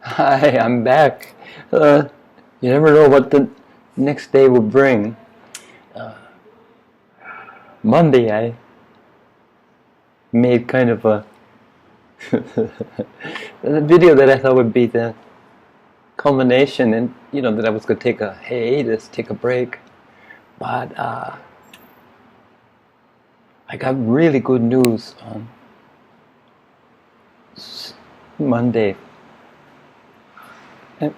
Hi, I'm back. You never know what the next day will bring. Monday, I made kind of a video that I thought would be the culmination, and that I was going to take a hiatus, take a break. But I got really good news on Monday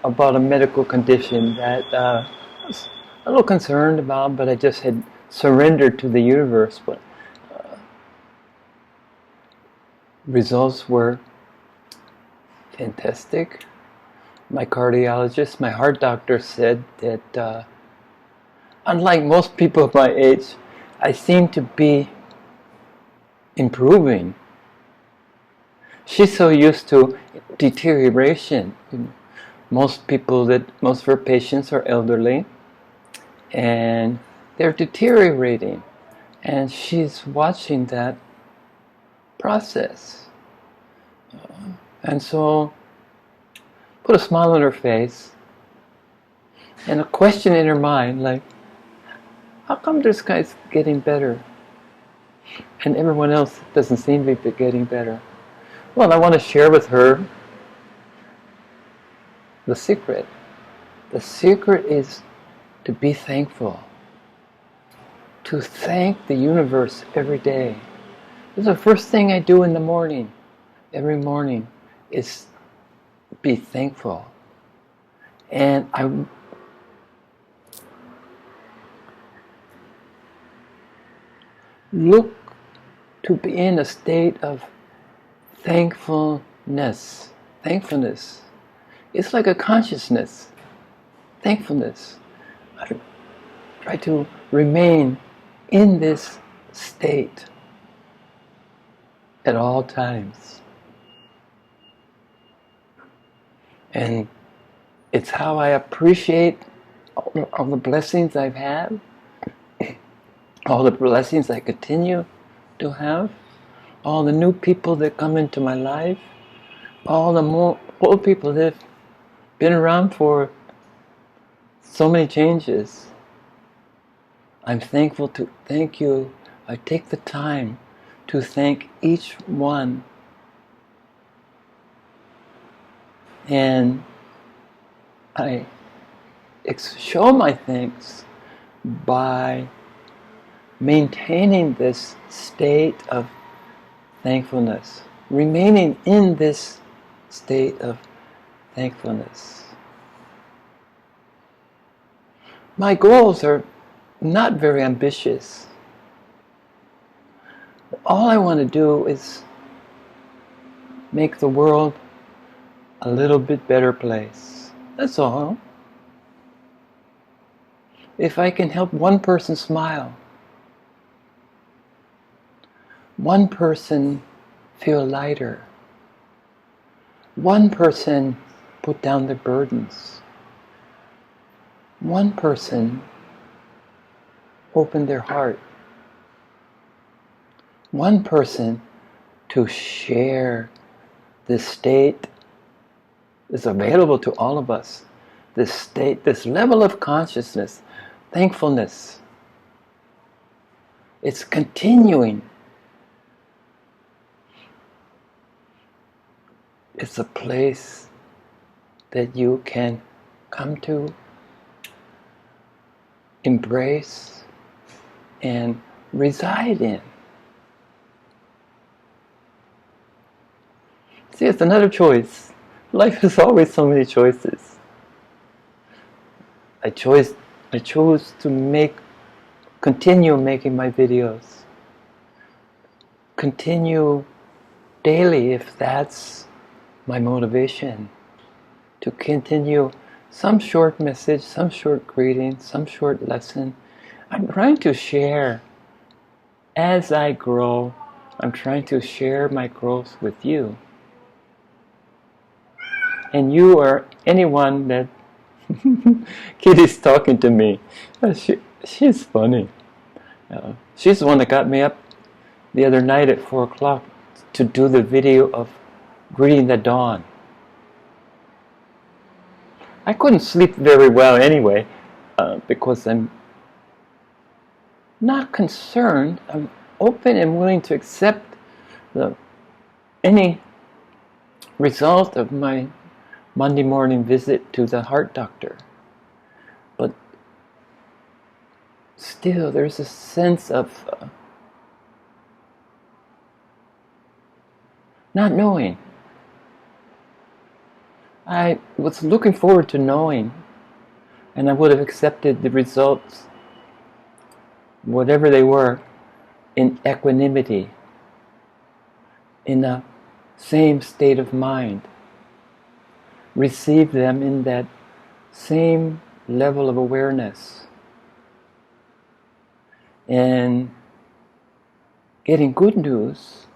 about a medical condition that I was a little concerned about, but I just had surrendered to the universe. But results were fantastic. My cardiologist, my heart doctor said that unlike most people of my age, I seem to be improving. She's so used to deterioration. Most of her patients are elderly, and they're deteriorating, and she's watching that process. And so, put a smile on her face, and a question in her mind, like, how come this guy's getting better, and everyone else doesn't seem to be getting better? Well, I want to share with her the secret. The secret is to be thankful. To thank the universe every day. This is the first thing I do in the morning. Every morning is be thankful. And I look to be in a state of thankfulness. Thankfulness. It's like a consciousness. Thankfulness. I try to remain in this state at all times. And it's how I appreciate all the blessings I've had, all the blessings I continue to have, all the new people that come into my life, all the more old people that have been around for so many changes. I'm thankful to thank you. I take the time to thank each one. And I show my thanks by maintaining this state of thankfulness, remaining in this state of thankfulness. My goals are not very ambitious. All I want to do is make the world a little bit better place. That's all. If I can help one person smile, one person feel lighter, one person put down their burdens, one person open their heart, one person to share this state is available to all of us. This state, this level of consciousness, thankfulness, it's continuing. It's a place that you can come to, embrace, and reside in. See, it's another choice. Life has always so many choices. I chose to continue making my videos. Continue daily if that's my motivation. To continue some short message, some short greeting, some short lesson. I'm trying to share. As I grow, I'm trying to share my growth with you. And you or anyone that Kitty's talking to me. She's funny. She's the one that got me up the other night at 4 o'clock to do the video of greeting the dawn. I couldn't sleep very well anyway, because I'm not concerned. I'm open and willing to accept any result of my Monday morning visit to the heart doctor. But still, there's a sense of not knowing. I was looking forward to knowing, and I would have accepted the results, whatever they were, in equanimity, in the same state of mind. Receive them in that same level of awareness. And getting good news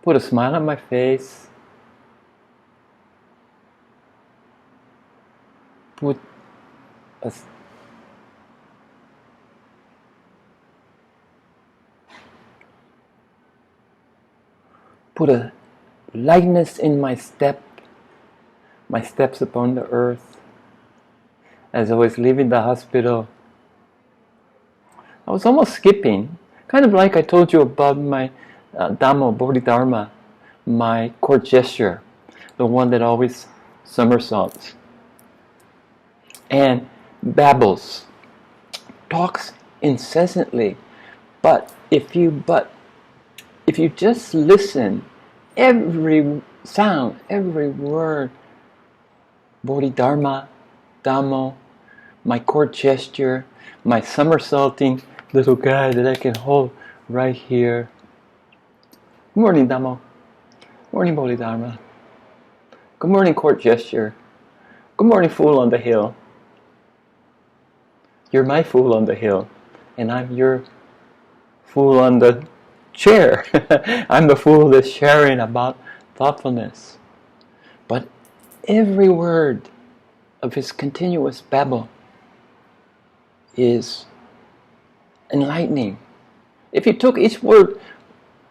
put a smile on my face, put a lightness in my steps upon the earth. As I was leaving the hospital, I was almost skipping, kind of like I told you about my Dhammo, Bodhidharma, my court gesture, the one that always somersaults and babbles, talks incessantly. But if you just listen, every sound, every word, Bodhidharma, Dhammo, my court gesture, my somersaulting little guy that I can hold right here. Good morning, Dhammo. Good morning, Bodhidharma. Good morning, court gesture. Good morning, fool on the hill. You're my fool on the hill, and I'm your fool on the chair. I'm the fool that's sharing about thoughtfulness. But every word of his continuous babble is enlightening. If you took each word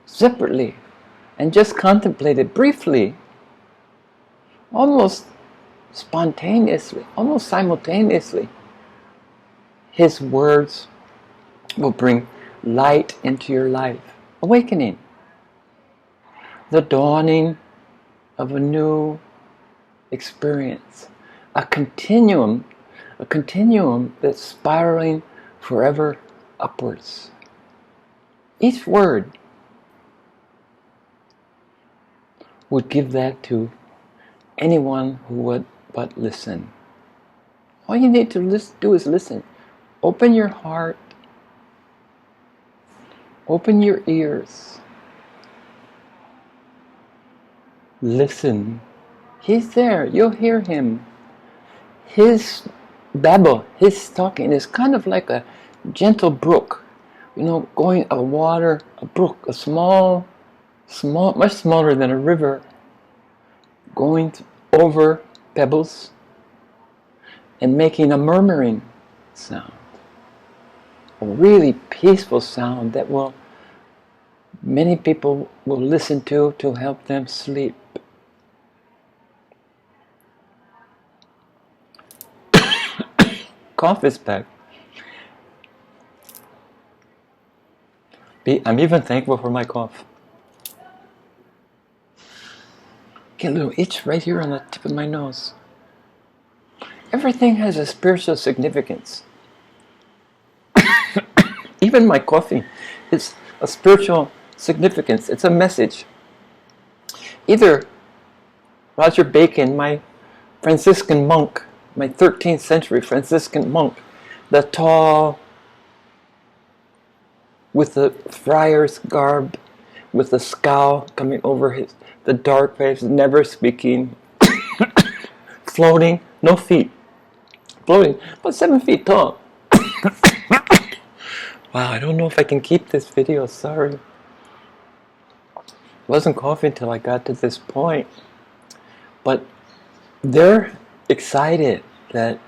separately and just contemplated briefly, almost spontaneously, almost simultaneously, his words will bring light into your life, awakening, the dawning of a new experience, a continuum that's spiraling forever upwards. Each word would give that to anyone who would but listen. All you need to do is listen. Open your heart. Open your ears. Listen. He's there. You'll hear him. His babble, his talking is kind of like a gentle brook. Going a brook, a small, much smaller than a river, going over pebbles and making a murmuring sound. A really peaceful sound that many people will listen to help them sleep. Cough is back. I'm even thankful for my cough. Get a little itch right here on the tip of my nose. Everything has a spiritual significance. Even my coughing is a spiritual significance. It's a message. Either Roger Bacon, my Franciscan monk, my 13th century Franciscan monk, the tall, with the friar's garb, with the scowl coming over the dark face, never speaking, floating, no feet, floating, about 7 feet tall. Wow, I don't know if I can keep this video, sorry. I wasn't coughing till I got to this point. But they're excited that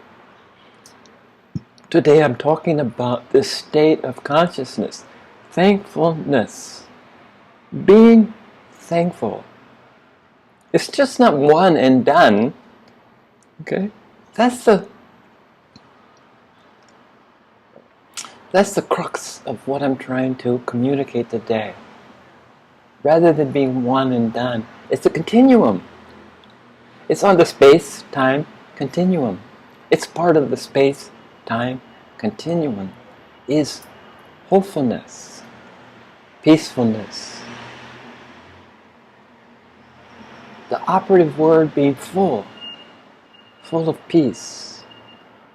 today I'm talking about this state of consciousness, thankfulness, being thankful. It's just not one and done. Okay? That's the crux of what I'm trying to communicate today. Rather than being one and done, it's a continuum. It's on the space-time continuum. It's part of the space-time continuum. Is hopefulness, peacefulness. The operative word being full of peace,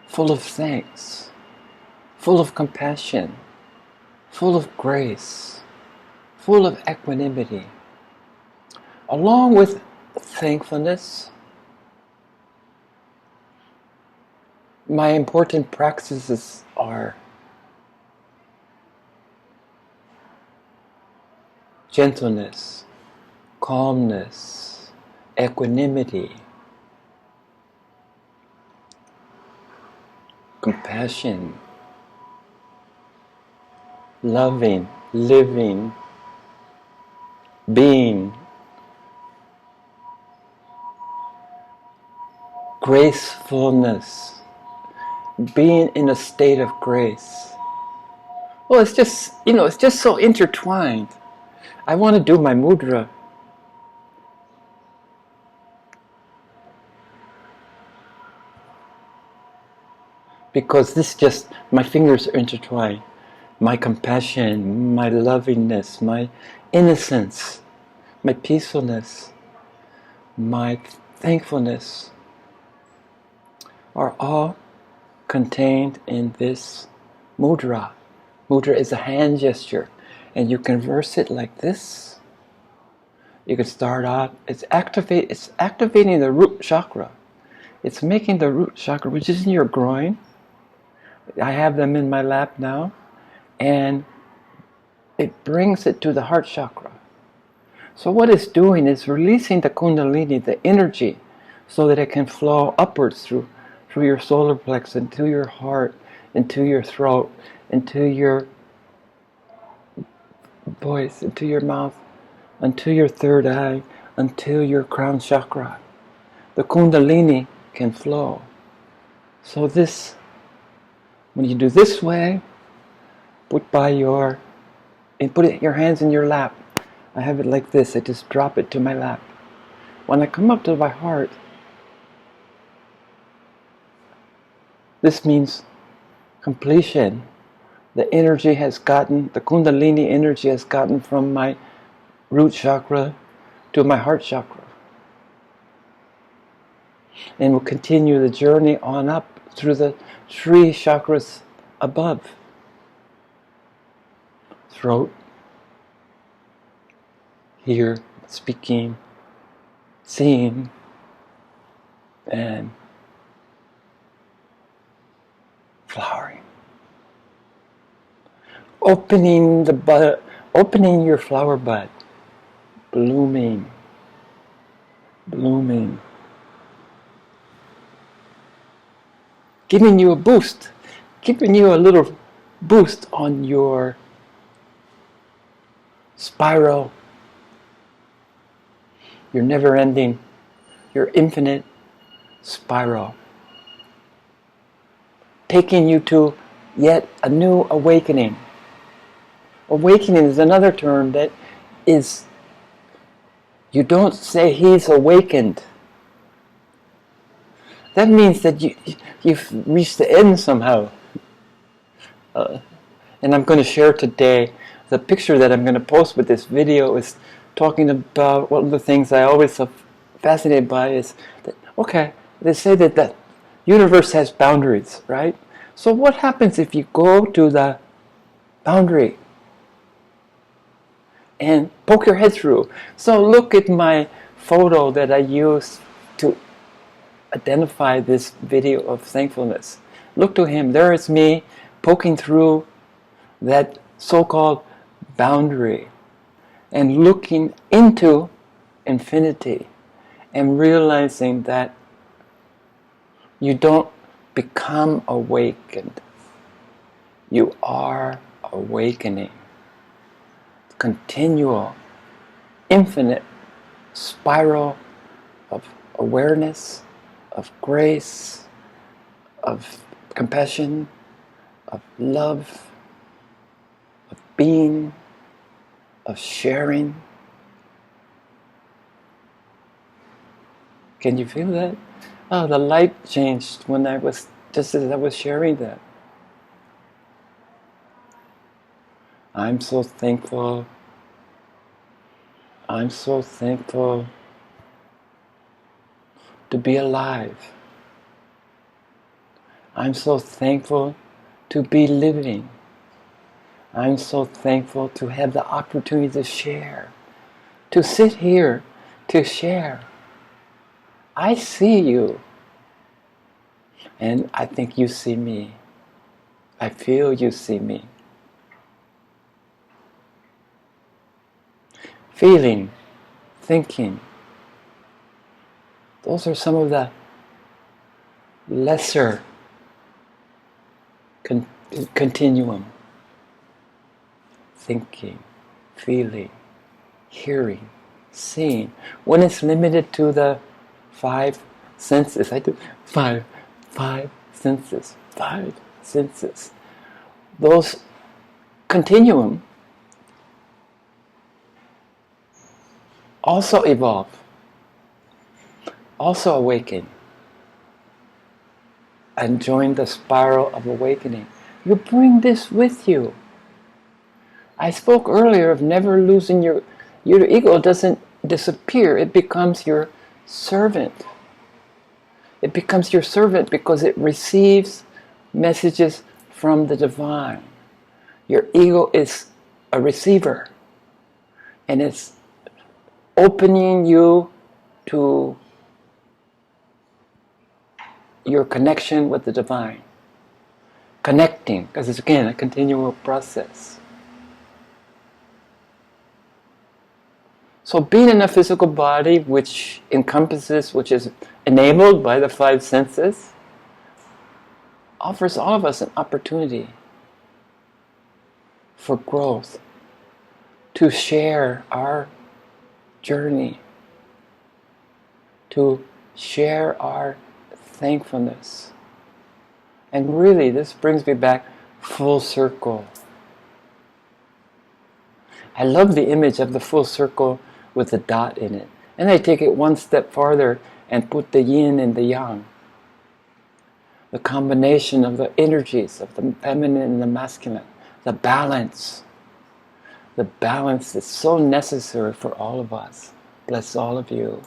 full of thanks, full of compassion, full of grace, full of equanimity. Along with thankfulness, my important practices are gentleness, calmness, equanimity, compassion, loving, living, being, gracefulness, being in a state of grace. Well, it's just, it's just so intertwined. I want to do my mudra. Because this just, my fingers are intertwined. My compassion, my lovingness, my innocence, my peacefulness, my thankfulness are all contained in this mudra. Mudra is a hand gesture, and you can reverse it like this. You can start out, it's activating the root chakra. It's making the root chakra, which is in your groin. I have them in my lap now, and it brings it to the heart chakra. So what it's doing is releasing the kundalini, the energy, so that it can flow upwards through your solar plexus, into your heart, into your throat, into your voice, into your mouth, into your third eye, until your crown chakra. The kundalini can flow. So this, when you do this way, put your hands in your lap. I have it like this. I just drop it to my lap. When I come up to my heart, this means completion. The kundalini energy has gotten from my root chakra to my heart chakra. And we'll continue the journey on up through the 3 chakras above. Throat, here, speaking, seeing, and flowering. Opening your flower bud, blooming, giving you a boost, giving you a little boost on your spiral, your never-ending, your infinite spiral, taking you to yet a new awakening. Awakening is another term that is, you don't say he's awakened. That means that you've reached the end somehow. And I'm going to share today, the picture that I'm going to post with this video is talking about one of the things I always am fascinated by is that, okay, they say that the universe has boundaries, right? So what happens if you go to the boundary and poke your head through? So look at my photo that I used to identify this video of thankfulness. Look to him. There is me poking through that so-called boundary and looking into infinity and realizing that you don't become awakened. You are awakening. Continual, infinite spiral of awareness of grace, of compassion, of love, of being, of sharing. Can you feel that? Oh, the light changed when just as I was sharing that. I'm so thankful. I'm so thankful to be alive. I'm so thankful to be living. I'm so thankful to have the opportunity to share, to sit here, to share. I see you, and I think you see me. I feel you see me. Feeling, thinking, those are some of the lesser continuum. Thinking, feeling, hearing, seeing. When it's limited to the five senses, I do five senses, five senses. Those continuum also evolve, also awaken, and join the spiral of awakening. You bring this with you. I spoke earlier of never losing your ego. Doesn't disappear. It becomes your servant. It becomes your servant because it receives messages from the divine. Your ego is a receiver, and it's opening you to your connection with the divine. Connecting, because it's again a continual process. So being in a physical body which is enabled by the five senses, offers all of us an opportunity for growth, to share our journey, to share our thankfulness. And really, this brings me back full circle. I love the image of the full circle with a dot in it. And I take it one step farther and put the yin and the yang. The combination of the energies of the feminine and the masculine. The balance. The balance is so necessary for all of us. Bless all of you.